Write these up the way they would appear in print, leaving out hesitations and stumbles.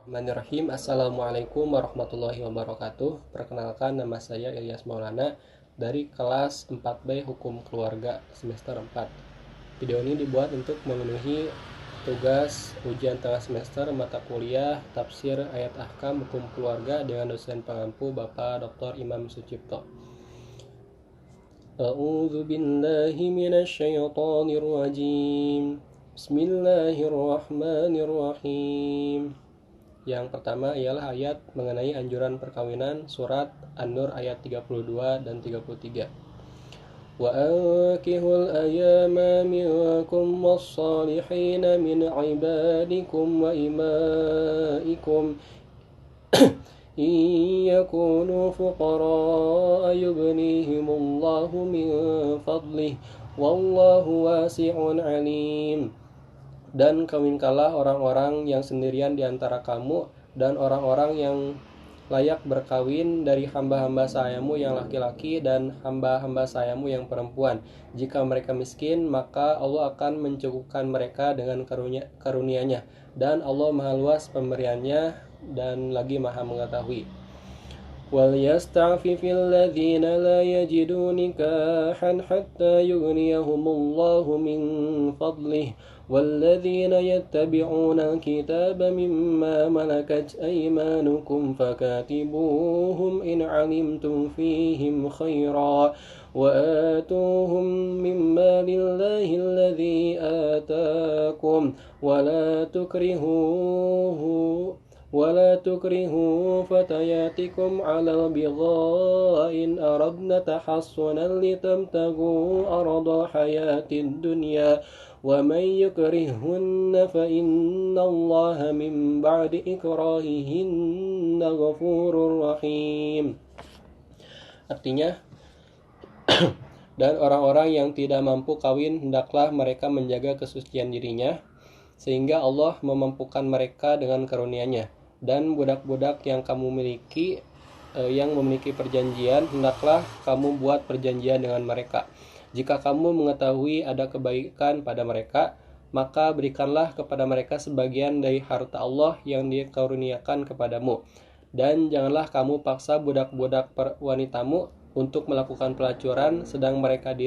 Bismillahirrahmanirrahim. Assalamualaikum warahmatullahi wabarakatuh. Perkenalkan, nama saya Ilyas Maulana dari kelas 4B Hukum Keluarga semester 4. Video ini dibuat untuk memenuhi tugas ujian tengah semester mata kuliah Tafsir Ayat Ahkam Hukum Keluarga dengan dosen pengampu Bapak Dr. Imam Sucipto. A'udzu billahi minasyaitonir rajim. Bismillahirrahmanirrahim. Yang pertama ialah ayat mengenai anjuran perkawinan, surat An-Nur ayat 32 dan 33. Wa ankihul ayyama minkum was-salihina min ibadikum wa imaikum in yakunu fuqara yughnihimullahu min fadlih wallahu wasi'un alim. Dan kawinkanlah orang-orang yang sendirian di antara kamu dan orang-orang yang layak berkawin dari hamba-hamba sayamu yang laki-laki dan hamba-hamba sayamu yang perempuan. Jika mereka miskin, maka Allah akan mencukupkan mereka dengan karunia-Nya, dan Allah Maha Luas pemberiannya dan lagi Maha mengetahui. وَلْيَسْتَعْفِفِ الَّذِينَ لَا يَجِدُونَ نِكَاحًا حَتَّى يُغْنِيَهُمُ اللَّهُ مِنْ فَضْلِهِ وَالَّذِينَ يَتَّبِعُونَ الْكِتَابَ مِمَّا مَلَكَتْ أَيْمَانُكُمْ فَكَاتِبُوهُمْ إِنْ عَلِمْتُمْ فِيهِمْ خَيْرًا وَآتُوهُمْ مِمَّا لِلَّهِ الَّذِي آتَاكُمْ ولا تكرهوا فتياتكم على البغاء إن أردنا تحصنا لتبتغوا أرض الحياة الدنيا ومن يكرهن فإن الله من بعد إكراههن غفور رحيم. Artinya, dan orang-orang yang tidak mampu kawin hendaklah mereka menjaga kesucian dirinya, sehingga Allah memampukan mereka dengan karunia-Nya. Dan budak-budak yang kamu miliki yang memiliki perjanjian, hendaklah kamu buat perjanjian dengan mereka. Jika kamu mengetahui ada kebaikan pada mereka, maka berikanlah kepada mereka sebagian dari harta Allah yang dikaruniakan kepadamu. Dan janganlah kamu paksa budak-budak wanitamu untuk melakukan pelacuran sedang mereka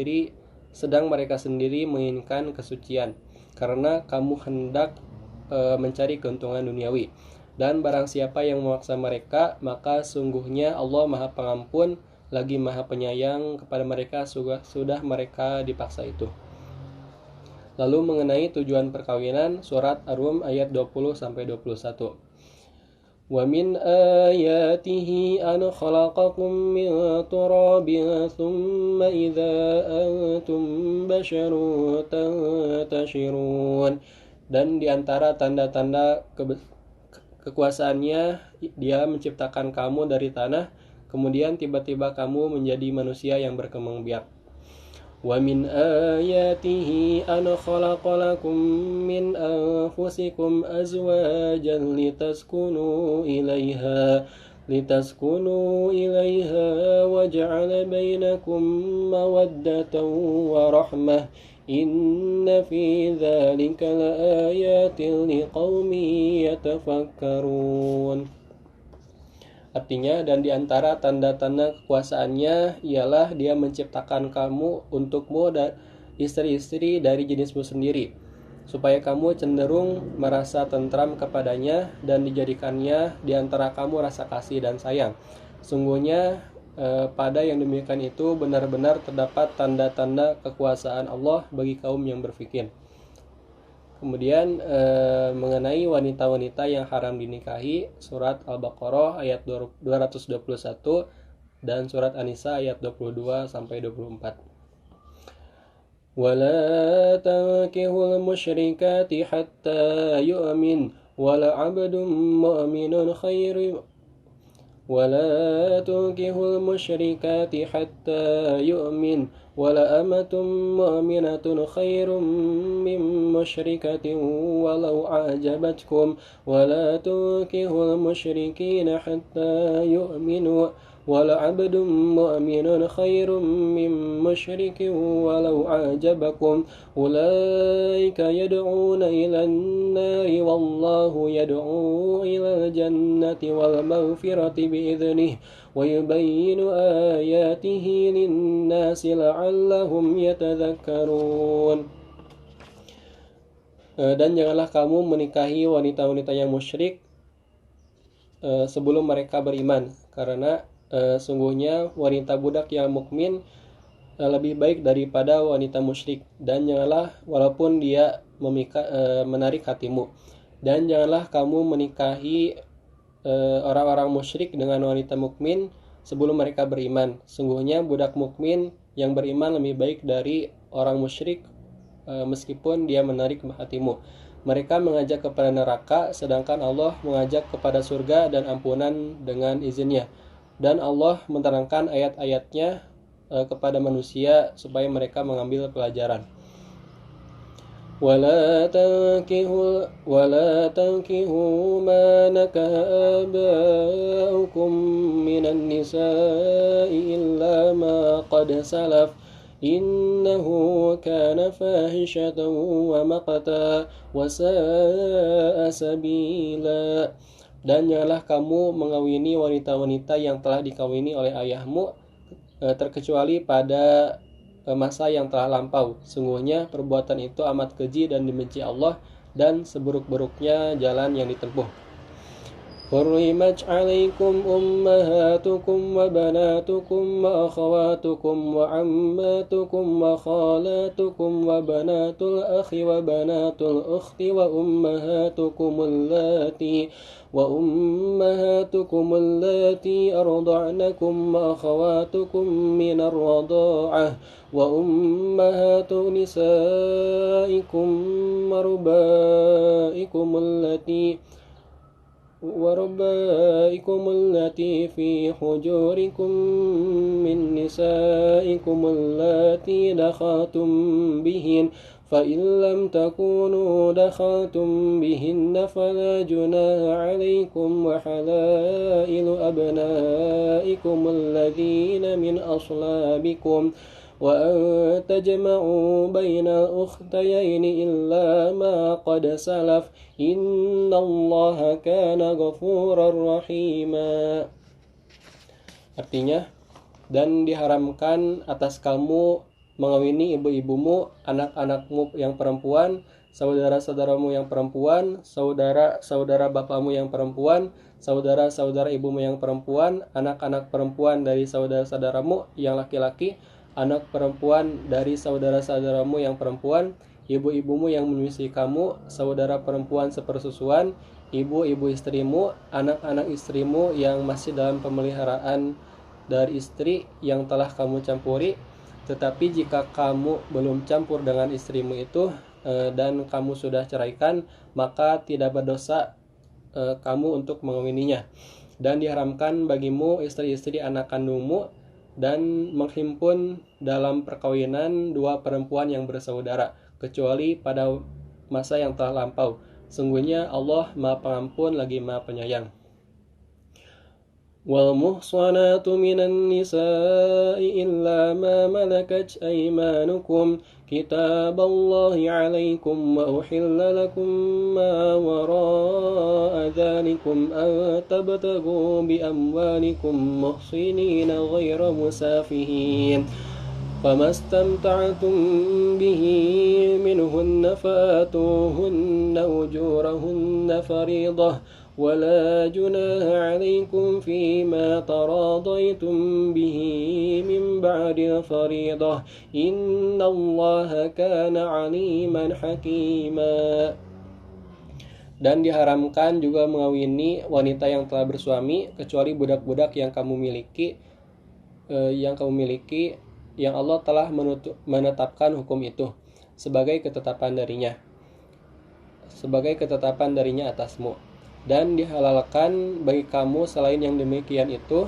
sendiri menginginkan kesucian, karena kamu hendak mencari keuntungan duniawi. Dan barang siapa yang memaksa mereka, maka sungguhnya Allah Maha Pengampun lagi Maha Penyayang kepada mereka sudah mereka dipaksa itu. Lalu mengenai tujuan perkawinan, surat Ar-Rum ayat 20-21. وَمِنْ آيَاتِهِ أَنْ خَلَقَكُمْ مِنْ تُرَابٍ ثُمَّ إِذَا أَنْتُمْ بَشَرٌ تَنْتَشِرُونَ. Dan di antara tanda-tanda kekuasaannya, Dia menciptakan kamu dari tanah, kemudian tiba-tiba kamu menjadi manusia yang berkembang biak. وَمِنْ آيَاتِهِ أَنْ خَلَقَ لَكُمْ مِنْ أَنْفُسِكُمْ أَزْوَاجًا لِتَسْكُنُوا إِلَيْهَا وَجَعَلَ بَيْنَكُمْ مَوَدَّةً وَرَحْمَةً إِنَّ فِي ذَلِكَ لَآيَاتٍ لِقَوْمٍ يَتَفَكَّرُونَ. Artinya, dan di antara tanda-tanda kekuasaannya ialah Dia menciptakan kamu untukmu dan istri-istri dari jenismu sendiri, supaya kamu cenderung merasa tentram kepadanya dan dijadikannya di antara kamu rasa kasih dan sayang. Sungguhnya pada yang demikian itu benar-benar terdapat tanda-tanda kekuasaan Allah bagi kaum yang berfikir. Kemudian mengenai wanita-wanita yang haram dinikahi, surat Al-Baqarah ayat 221 dan surat An-Nisa ayat 22-24. وَلَا تَنكِحُوا الْمُشْرِكَاتِ حَتَّى يُؤْمِنْ وَلَعَبْدٌ مُؤْمِنٌ خَيْرٌ وَلَا تُنكِحُوا الْمُشْرِكَاتِ حَتَّى يُؤْمِنْ وَلَأَمَةٌ مُؤْمِنَةٌ خَيْرٌ مِّن مُّشْرِكَةٍ وَلَوْ أَعْجَبَتْكُمْ وَلَا تُنكِحُوا الْمُشْرِكِينَ حَتَّى يُؤْمِنُوا ولعبد مؤمن خير من مشرك ولو أعجبكم أولئك يدعون إلى النار والله يدعو إلى الجنة والمغفرة بإذنه ويبين آياته للناس لعلهم يتذكرون. Dan janganlah kamu menikahi wanita-wanita yang musyrik sebelum mereka beriman, karena sungguhnya wanita budak yang mukmin lebih baik daripada wanita musyrik. Dan janganlah, walaupun dia menarik hatimu, dan janganlah kamu menikahi orang-orang musyrik dengan wanita mukmin sebelum mereka beriman. Sungguhnya budak mukmin yang beriman lebih baik dari orang musyrik meskipun dia menarik hatimu. Mereka mengajak kepada neraka, sedangkan Allah mengajak kepada surga dan ampunan dengan izinnya. Dan Allah menerangkan ayat-ayatnya kepada manusia supaya mereka mengambil pelajaran. ولا تنكحوا ما نكح آباؤكم من النساء إلا ما قد سلف إنه كان فاحشة ومقتا وساء سبيلا. Dan janganlah kamu mengawini wanita-wanita yang telah dikawini oleh ayahmu terkecuali pada masa yang telah lampau. Sungguhnya perbuatan itu amat keji dan dibenci Allah, dan seburuk-buruknya jalan yang ditempuh. حرمت عليكم أمهاتكم وبناتكم وأخواتكم وعماتكم وخالاتكم وبنات الأخ وبنات الأخت وأمهاتكم اللاتي أرضعنكم وأخواتكم من الرضاعة وأمهات نسائكم وربائكم التي في حجوركم من نسائكم اللاتي دخلتم بهن فإن لم تكونوا دخلتم بهن فلا جناح عليكم وحلائل أبنائكم الذين من أصلابكم وأن تجمعوا بين الأختيين إلا ما قد سلف إن الله كان غفورا رحيما. Artinya, dan diharamkan atas kamu mengawini ibu-ibumu, anak-anakmu yang perempuan, saudara-saudaramu yang perempuan, saudara-saudara bapamu yang perempuan, saudara-saudara ibumu yang perempuan, anak-anak perempuan dari saudara-saudaramu yang laki-laki, anak perempuan dari saudara-saudaramu yang perempuan, ibu-ibumu yang menyusui kamu, saudara perempuan sepersusuan, ibu-ibu istrimu, anak-anak istrimu yang masih dalam pemeliharaan dari istri yang telah kamu campuri. Tetapi jika kamu belum campur dengan istrimu itu dan kamu sudah ceraikan, maka tidak berdosa kamu untuk mengawininya. Dan diharamkan bagimu istri-istri anak kandungmu dan menghimpun dalam perkawinan dua perempuan yang bersaudara, kecuali pada masa yang telah lampau. Sungguhnya Allah Maha Pengampun lagi Maha Penyayang. وَالْمُحْصَنَاتُ مِنَ النِّسَاءِ إِلَّا مَا مَلَكَتْ أَيْمَانُكُمْ كِتَابَ اللَّهِ عَلَيْكُمْ وَأُحِلَّ لَكُمْ مَا وَرَاءَ ذَلِكُمْ أَن تَبْتَغُوا بِأَمْوَالِكُمْ مُحْصِنِينَ غَيْرَ مُسَافِحِينَ فَمَا اسْتَمْتَعْتُمْ بِهِ مِنْهُنَّ فَآتُوهُنَّ أُجُورَهُنَّ فَرِيضَةً ولا جناح عليكم فيما تراضيتم به من بعد الفريضة إن الله كان عليما حكيما. Dan diharamkan juga mengawini wanita yang telah bersuami kecuali budak-budak yang kamu miliki yang Allah telah menetapkan hukum itu sebagai ketetapan darinya atasmu. Dan dihalalkan bagi kamu selain yang demikian itu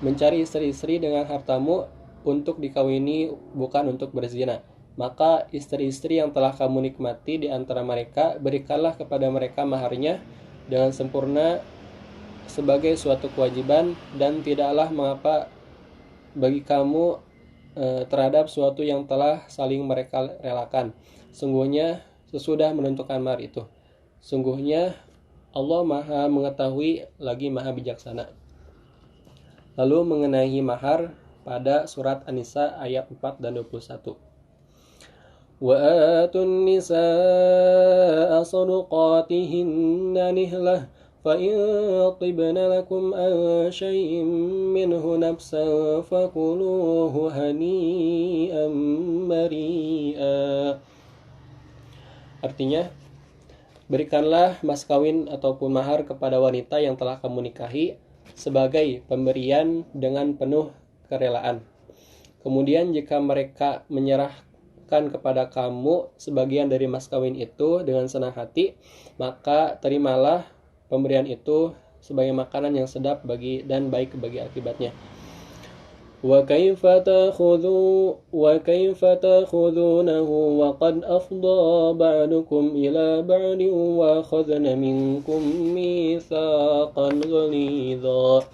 mencari istri-istri dengan hartamu untuk dikawini, bukan untuk berzina. Maka istri-istri yang telah kamu nikmati di antara mereka, berikanlah kepada mereka maharnya dengan sempurna sebagai suatu kewajiban, dan tidaklah mengapa bagi kamu terhadap suatu yang telah saling mereka relakan. Sungguhnya sesudah menentukan mahar itu. Sungguhnya Allah Maha mengetahui lagi Maha bijaksana. Lalu mengenai mahar pada surat An-Nisa ayat 4 dan 21. Wa atun nisaa sadaqatihinna nihlah fa in tibna lakum an syai'in minhu nafsan fakuluhu hani'an mari'a. Artinya, berikanlah mas kawin ataupun mahar kepada wanita yang telah kamu nikahi sebagai pemberian dengan penuh kerelaan. Kemudian jika mereka menyerahkan kepada kamu sebagian dari mas kawin itu dengan senang hati, maka terimalah pemberian itu sebagai makanan yang sedap bagi dan baik bagi akibatnya. Wa kaifa ta'khudunahu wa qad afdha ba'dukum ila ba'din wa akhadna minkum mitsaqan ghalidha.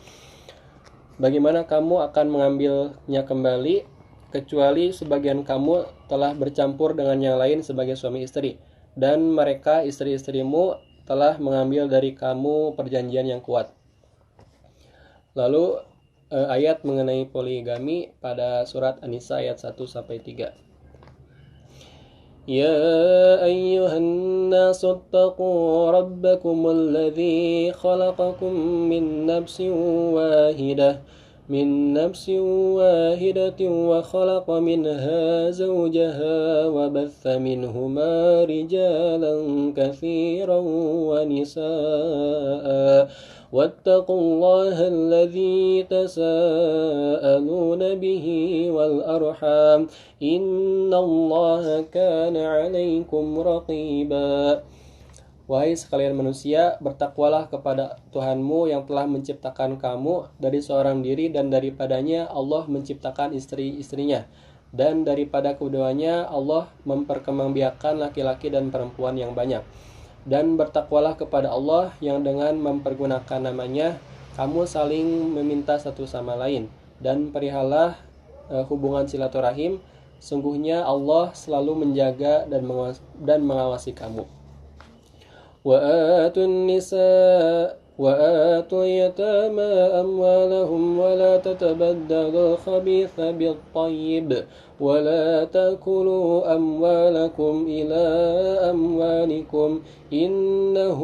Bagaimana kamu akan mengambilnya kembali kecuali sebagian kamu telah bercampur dengan yang lain sebagai suami istri, dan mereka istri-istrimu telah mengambil dari kamu perjanjian yang kuat. Lalu ayat mengenai poligami pada surat An-Nisa ayat 1-3. Ya ayyuhan nasu attaqu rabbakum alladhi khalaqakum min nafsin wahidah وخلق منها زوجها وبث منهما رجالا كثيرا ونساء واتقوا الله الذي تساءلون به والأرحام إن الله كان عليكم رقيبا. Wahai sekalian manusia, bertakwalah kepada Tuhanmu yang telah menciptakan kamu dari seorang diri, dan daripadanya Allah menciptakan istri-istrinya, dan daripada keduanya Allah memperkembangbiakan laki-laki dan perempuan yang banyak. Dan bertakwalah kepada Allah yang dengan mempergunakan namanya kamu saling meminta satu sama lain, dan perihalah hubungan silaturahim. Sungguhnya Allah selalu menjaga dan mengawasi kamu. وآتوا اليتامى أموالهم ولا تتبدلوا الخبيث بالطيب ولا تأكلوا أموالكم إلى أموالكم إنه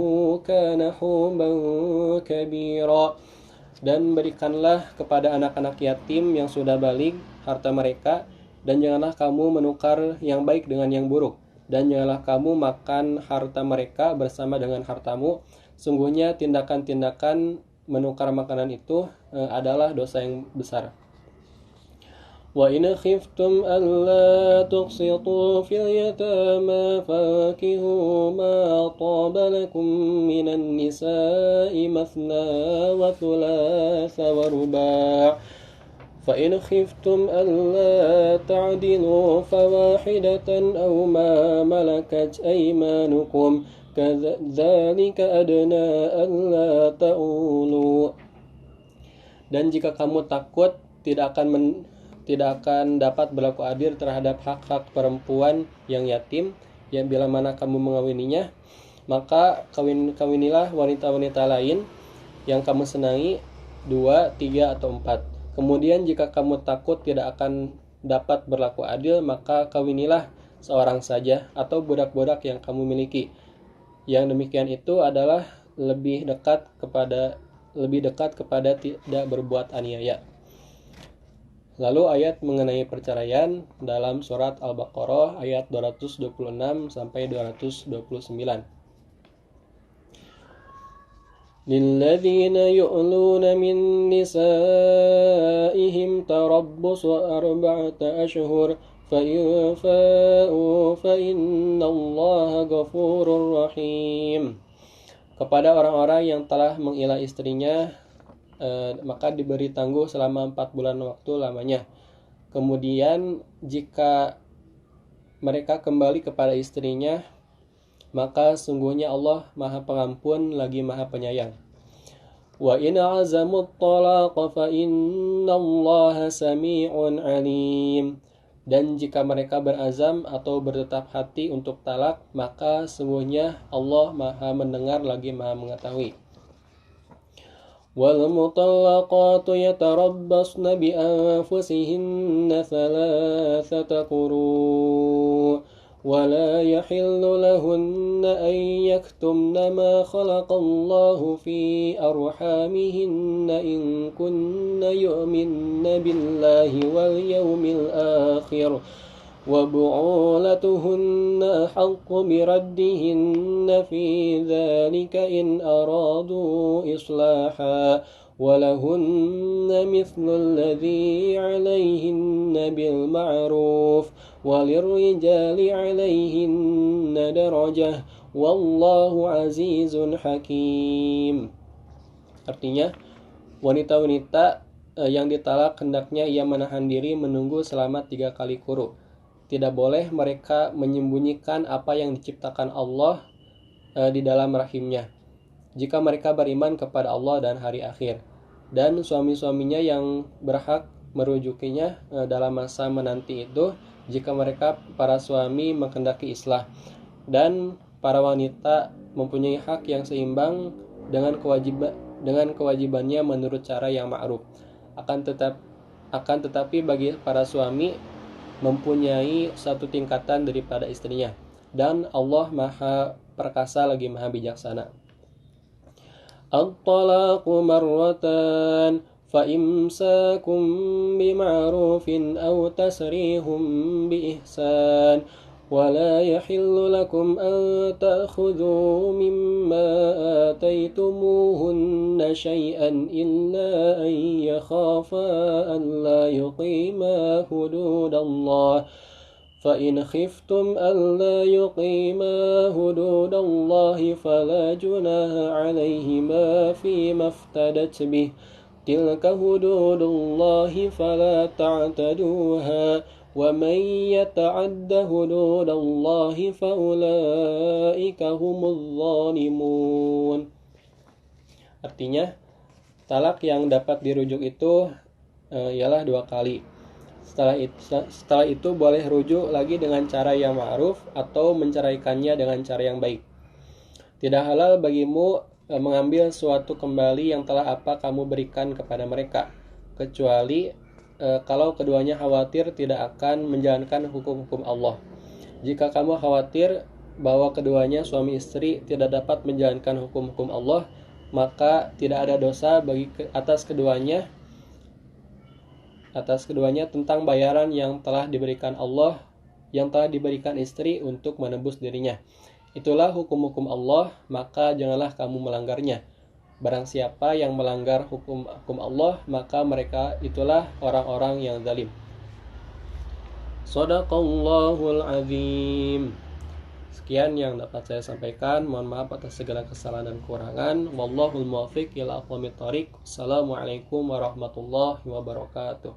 كان حوبا كبيرا. Dan berikanlah kepada anak-anak yatim yang sudah balik harta mereka, dan janganlah kamu menukar yang baik dengan yang buruk, dan janganlah kamu makan harta mereka bersama dengan hartamu. Sungguhnya tindakan-tindakan menukar makanan itu adalah dosa yang besar. Wa in khiftum alla tuqsitu fil yatama fankihu ma taba lakum minan nisa'i mathna wa thulatha wa ruba'. فإن خفتم ألا تعدلوا فواحدة أو ما ملكت أيمانكم كذلك أدنى ألا تعولوا. Dan jika kamu takut tidak akan dapat berlaku adil terhadap hak-hak perempuan yang yatim, yang bila mana kamu mengawininya, maka kawinilah wanita-wanita lain yang kamu senangi, 2, 3, atau 4. Kemudian jika kamu takut tidak akan dapat berlaku adil, maka kawinilah seorang saja atau budak-budak yang kamu miliki. Yang demikian itu adalah lebih dekat kepada tidak berbuat aniaya. Lalu ayat mengenai perceraian dalam surat Al-Baqarah ayat 226 sampai 229. للذين يؤلون من نسائهم تربص 4 أشهر فإن فاءوا فإن الله غفور رحيم. Kepada orang-orang yang telah mengilah istrinya, maka diberi tangguh selama 4 bulan waktu lamanya. Kemudian jika mereka kembali kepada istrinya, maka sungguhnya Allah Maha Pengampun lagi Maha Penyayang. وإن عزموا الطلاق فإن الله سميع عليم. Dan jika mereka berazam atau bertetap hati untuk talak, maka sesungguhnya Allah Maha mendengar lagi Maha mengetahui. وَالْمُطَلَّقَاتُ يَتَرَبَّصْنَ بِأَنفُسِهِنَّ ثَلَاثَةَ قُرُوءٍ ولا يحل لهن أن يكتمن ما خلق الله في أرحامهن إن كن يؤمن بالله واليوم الآخر وبعولتهن أحق بردهن في ذلك إن أرادوا إصلاحا ولهن مثل الذي عليهن بالمعروف وللرجال عليهن درجة والله عزيز حكيم. Artinya, wanita-wanita yang ditalak hendaknya ia menahan diri menunggu selama 3 kali quru. Tidak boleh mereka menyembunyikan apa yang diciptakan Allah di dalam rahimnya, jika mereka beriman kepada Allah dan hari akhir. Dan suami-suaminya yang berhak merujukinya dalam masa menanti itu, jika mereka para suami menghendaki islah. Dan para wanita mempunyai hak yang seimbang dengan kewajibannya menurut cara yang ma'ruf. Akan tetapi bagi para suami mempunyai satu tingkatan daripada istrinya, dan Allah Maha perkasa lagi Maha bijaksana. At-talaqu marratan فإمساكم بمعروف أو تسريح بإحسان ولا يحل لكم أن تأخذوا مما آتيتموهن شيئا إلا أن يخافا ألا يقيما حدود الله فإن خفتم ألا يقيما حدود الله فلا جناح عليهما فيما افتدت به تلك حدود الله فلا تعتدوها ومن يتعد حدود الله فأولئك هم الظالمون. Artinya, talak yang dapat dirujuk itu ialah 2 kali. Setelah itu boleh rujuk lagi dengan cara yang ma'ruf atau menceraikannya dengan cara yang baik. Tidak halal bagimu mengambil suatu kembali yang telah apa kamu berikan kepada mereka, kecuali kalau keduanya khawatir tidak akan menjalankan hukum-hukum Allah. Jika kamu khawatir bahwa keduanya suami istri tidak dapat menjalankan hukum-hukum Allah, maka tidak ada dosa bagi atas keduanya tentang bayaran yang telah diberikan Allah, yang telah diberikan istri untuk menebus dirinya. Itulah hukum-hukum Allah, maka janganlah kamu melanggarnya. Barang siapa yang melanggar hukum Allah, maka mereka itulah orang-orang yang zalim. Shadaqallahul azim. Sekian yang dapat saya sampaikan. Mohon maaf atas segala kesalahan dan kekurangan. Wallahul muwaffiq ila aqwamit thoriq. Assalamualaikum warahmatullahi wabarakatuh.